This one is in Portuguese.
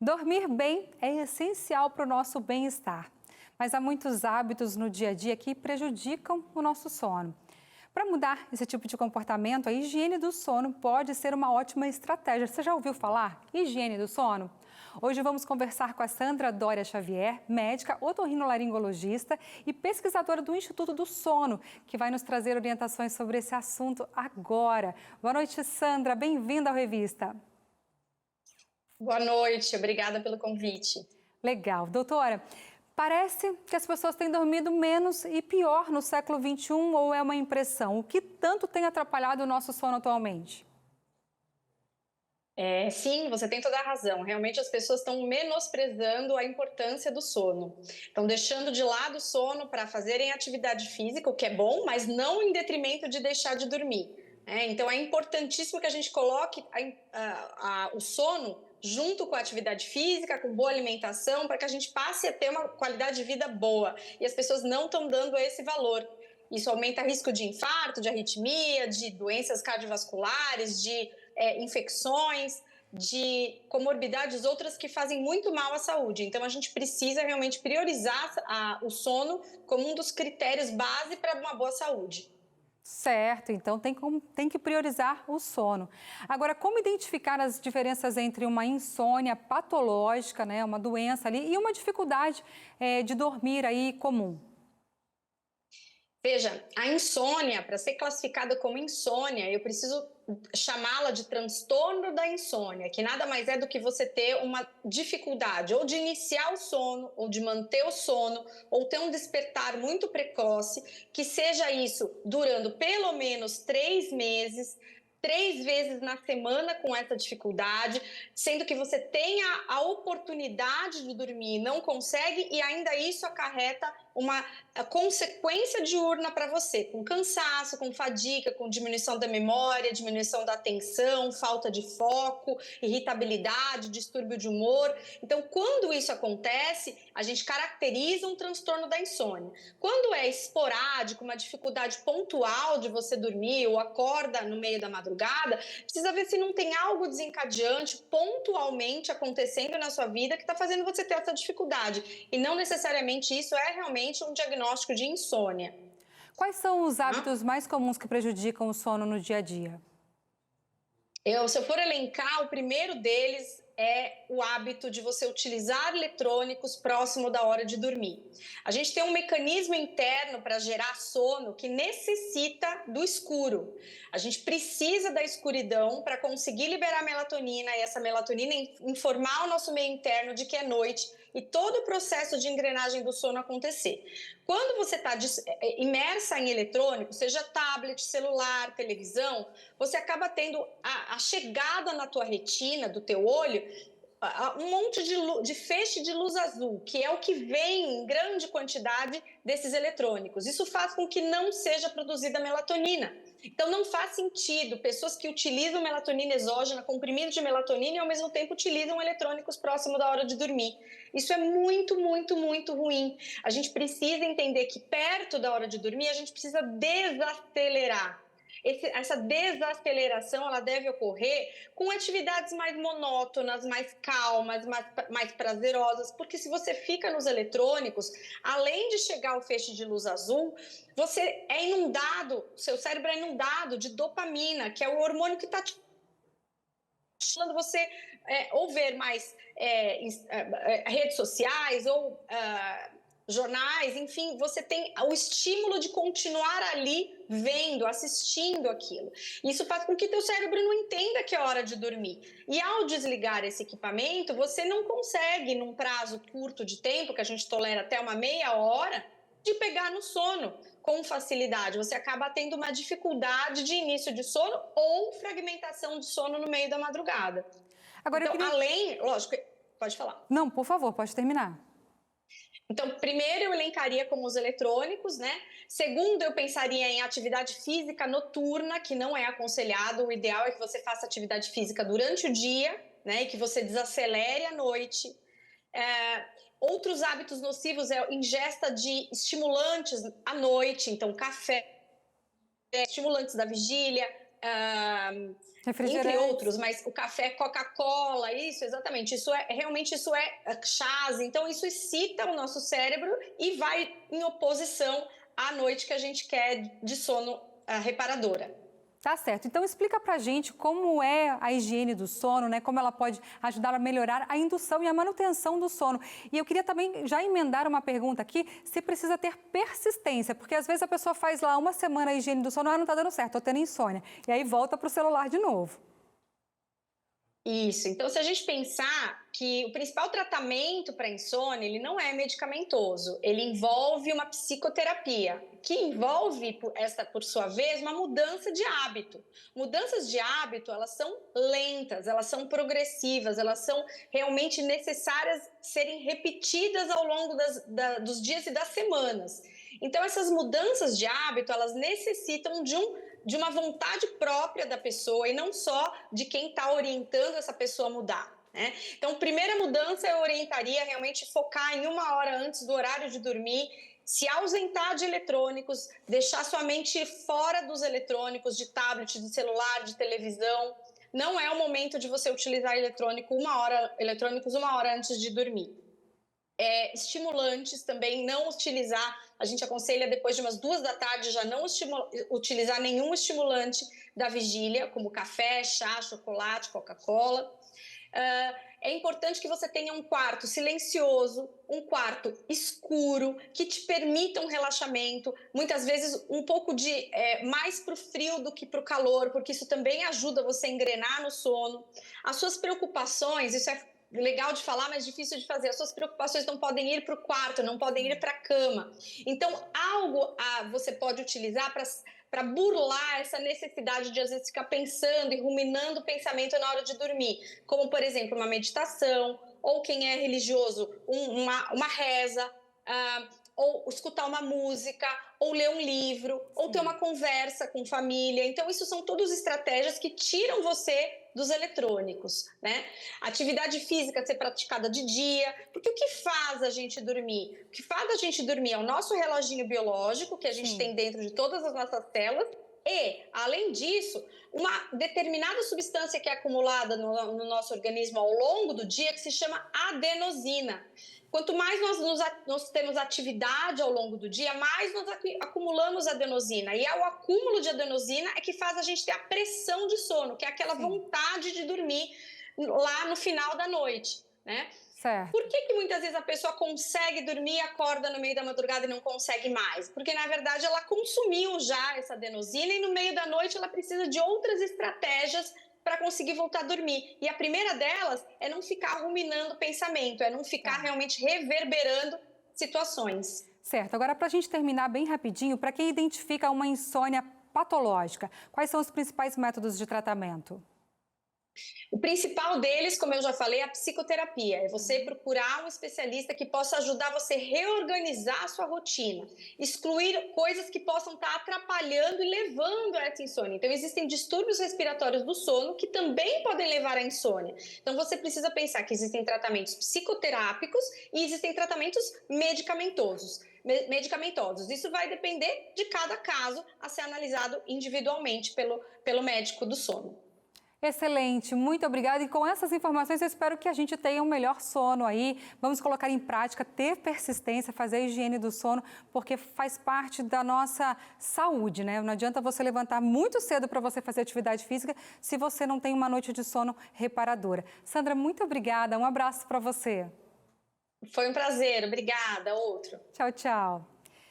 Dormir bem é essencial para o nosso bem-estar, mas há muitos hábitos no dia a dia que prejudicam o nosso sono. Para mudar esse tipo de comportamento, a higiene do sono pode ser uma ótima estratégia. Você já ouviu falar? Higiene do sono? Hoje vamos conversar com a Sandra Dória Xavier, médica otorrinolaringologista e pesquisadora do Instituto do Sono, que vai nos trazer orientações sobre esse assunto agora. Boa noite, Sandra. Bem-vinda ao Revista. Boa noite, obrigada pelo convite. Legal. Doutora, parece que as pessoas têm dormido menos e pior no século XXI, ou é uma impressão? O que tanto tem atrapalhado o nosso sono atualmente? Sim, você tem toda a razão. Realmente as pessoas estão menosprezando a importância do sono. Estão deixando de lado o sono para fazerem atividade física, o que é bom, mas não em detrimento de deixar de dormir. Então é importantíssimo que a gente coloque o sono junto com a atividade física, com boa alimentação, para que a gente passe a ter uma qualidade de vida boa. E as pessoas não estão dando esse valor. Isso aumenta o risco de infarto, de arritmia, de doenças cardiovasculares, de infecções, de comorbidades outras que fazem muito mal à saúde. Então, a gente precisa realmente priorizar o sono como um dos critérios base para uma boa saúde. Certo, então tem que priorizar o sono. Agora, como identificar as diferenças entre uma insônia patológica, né, uma doença ali, e uma dificuldade de dormir aí comum? Veja, a insônia, para ser classificada como insônia, eu preciso chamá-la de transtorno da insônia, que nada mais é do que você ter uma dificuldade ou de iniciar o sono, ou de manter o sono, ou ter um despertar muito precoce, que seja isso durando pelo menos 3 meses, 3 vezes na semana com essa dificuldade, sendo que você tenha a oportunidade de dormir e não consegue, e ainda isso acarreta uma consequência diurna para você, com cansaço, com fadiga, com diminuição da memória, diminuição da atenção, falta de foco, irritabilidade, distúrbio de humor. Então, quando isso acontece, a gente caracteriza um transtorno da insônia. Quando é esporádico, uma dificuldade pontual de você dormir ou acorda no meio da madrugada, precisa ver se não tem algo desencadeante pontualmente acontecendo na sua vida que está fazendo você ter essa dificuldade. E não necessariamente isso é realmente um diagnóstico de insônia. Quais são os hábitos mais comuns que prejudicam o sono no dia a dia? Se eu for elencar, o primeiro deles é o hábito de você utilizar eletrônicos próximo da hora de dormir. A gente tem um mecanismo interno para gerar sono que necessita do escuro. A gente precisa da escuridão para conseguir liberar melatonina e essa melatonina informar o nosso meio interno de que é noite e todo o processo de engrenagem do sono acontecer. Quando você está imersa em eletrônico, seja tablet, celular, televisão, você acaba tendo a chegada na tua retina, do teu olho, um monte de feixe de luz azul, que é o que vem em grande quantidade desses eletrônicos. Isso faz com que não seja produzida melatonina. Então não faz sentido pessoas que utilizam melatonina exógena, comprimido de melatonina, e ao mesmo tempo utilizam eletrônicos próximo da hora de dormir. Isso é muito, muito, muito ruim. A gente precisa entender que perto da hora de dormir a gente precisa desacelerar. Essa desaceleração ela deve ocorrer com atividades mais monótonas, mais calmas, mais prazerosas, porque se você fica nos eletrônicos, além de chegar ao feixe de luz azul, você é inundado, seu cérebro é inundado de dopamina, que é o hormônio que está estimulando você ou ver mais redes sociais ou jornais, enfim, você tem o estímulo de continuar ali vendo, assistindo aquilo. Isso faz com que teu cérebro não entenda que é hora de dormir. E ao desligar esse equipamento, você não consegue, num prazo curto de tempo, que a gente tolera até uma meia hora, de pegar no sono com facilidade. Você acaba tendo uma dificuldade de início de sono ou fragmentação de sono no meio da madrugada. Agora, Então, lógico, pode falar. Não, por favor, pode terminar. Então, primeiro eu elencaria como os eletrônicos, né? Segundo, eu pensaria em atividade física noturna, que não é aconselhado. O ideal é que você faça atividade física durante o dia, né? E que você desacelere à noite. Outros hábitos nocivos é a ingesta de estimulantes à noite, então café, estimulantes da vigília, entre outros, mas o café Coca-Cola, isso, exatamente, isso é chás, então isso excita o nosso cérebro e vai em oposição à noite que a gente quer de sono reparadora. Tá certo. Então explica pra gente como é a higiene do sono, né? Como ela pode ajudar a melhorar a indução e a manutenção do sono. E eu queria também já emendar uma pergunta aqui, se precisa ter persistência, porque às vezes a pessoa faz lá uma semana a higiene do sono, não tá dando certo, tô tendo insônia. E aí volta pro celular de novo. Isso, então se a gente pensar que o principal tratamento para insônia, ele não é medicamentoso, ele envolve uma psicoterapia, que envolve, por sua vez, uma mudança de hábito. Mudanças de hábito, elas são lentas, elas são progressivas, elas são realmente necessárias serem repetidas ao longo dos dias e das semanas. Então essas mudanças de hábito, elas necessitam de uma vontade própria da pessoa e não só de quem está orientando essa pessoa a mudar, né? Então, primeira mudança, eu orientaria realmente focar em 1 hora antes do horário de dormir, se ausentar de eletrônicos, deixar sua mente fora dos eletrônicos, de tablet, de celular, de televisão. Não é o momento de você utilizar eletrônicos 1 hora antes de dormir. Estimulantes também, não utilizar, a gente aconselha depois de umas 2 da tarde já não utilizar nenhum estimulante da vigília, como café, chá, chocolate, Coca-Cola. É importante que você tenha um quarto silencioso, um quarto escuro, que te permita um relaxamento, muitas vezes um pouco mais para o frio do que para o calor, porque isso também ajuda você a engrenar no sono. As suas preocupações, isso é legal de falar, mas difícil de fazer. As suas preocupações não podem ir para o quarto, não podem ir para a cama. Então, você pode utilizar para burlar essa necessidade de, às vezes, ficar pensando e ruminando o pensamento na hora de dormir. Como, por exemplo, uma meditação, ou quem é religioso, uma reza, ou escutar uma música, ou ler um livro, ou ter uma conversa com família. Então, isso são todas estratégias que tiram você dos eletrônicos, né? Atividade física ser praticada de dia, porque o que faz a gente dormir? O que faz a gente dormir é o nosso reloginho biológico, que a gente tem dentro de todas as nossas células, e, além disso, uma determinada substância que é acumulada no nosso organismo ao longo do dia, que se chama adenosina. Quanto mais nós temos atividade ao longo do dia, mais nós acumulamos adenosina. E o acúmulo de adenosina é que faz a gente ter a pressão de sono, que é aquela vontade de dormir lá no final da noite, né? Certo. Por que muitas vezes a pessoa consegue dormir e acorda no meio da madrugada e não consegue mais? Porque, na verdade, ela consumiu já essa adenosina e no meio da noite ela precisa de outras estratégias para conseguir voltar a dormir. E a primeira delas é não ficar ruminando o pensamento, é não ficar realmente reverberando situações. Certo. Agora, para a gente terminar bem rapidinho, para quem identifica uma insônia patológica, quais são os principais métodos de tratamento? O principal deles, como eu já falei, é a psicoterapia. É você procurar um especialista que possa ajudar você a reorganizar a sua rotina, excluir coisas que possam estar atrapalhando e levando a essa insônia. Então, existem distúrbios respiratórios do sono que também podem levar à insônia. Então, você precisa pensar que existem tratamentos psicoterápicos e existem tratamentos medicamentosos. Isso vai depender de cada caso a ser analisado individualmente pelo médico do sono. Excelente, muito obrigada. E com essas informações eu espero que a gente tenha um melhor sono aí. Vamos colocar em prática, ter persistência, fazer a higiene do sono, porque faz parte da nossa saúde, né? Não adianta você levantar muito cedo para você fazer atividade física se você não tem uma noite de sono reparadora. Sandra, muito obrigada. Um abraço para você. Foi um prazer. Obrigada. Outro. Tchau, tchau.